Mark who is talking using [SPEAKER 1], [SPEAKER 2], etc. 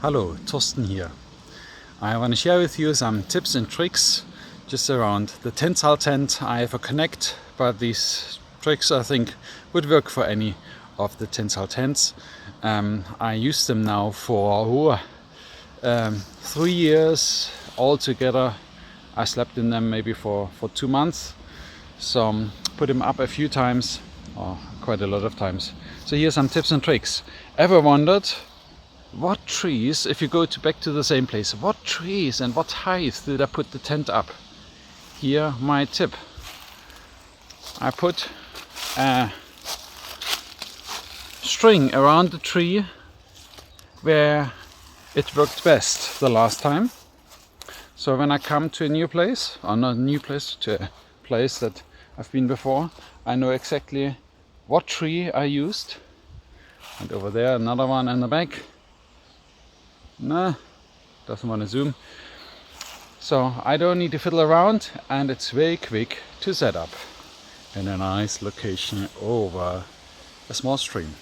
[SPEAKER 1] Hello, Thorsten here. I want to share with you some tips and tricks just around the Tentsile tent. I have a Connect, but these tricks I think would work for any of the Tentsile tents. I use them now for 3 years altogether. I slept in them maybe for 2 months. So put them up a few times, or quite a lot of times. So here's some tips and tricks. Ever wondered what trees, if you go back to the same place, what trees and what height did I put the tent up? Here my tip. I put a string around the tree where it worked best the last time. So when I come to a new place, or not a new place, to a place that I've been before, I know exactly what tree I used. And over there another one in the back. No, doesn't want to zoom. So I don't need to fiddle around, and it's very quick to set up in a nice location over a small stream.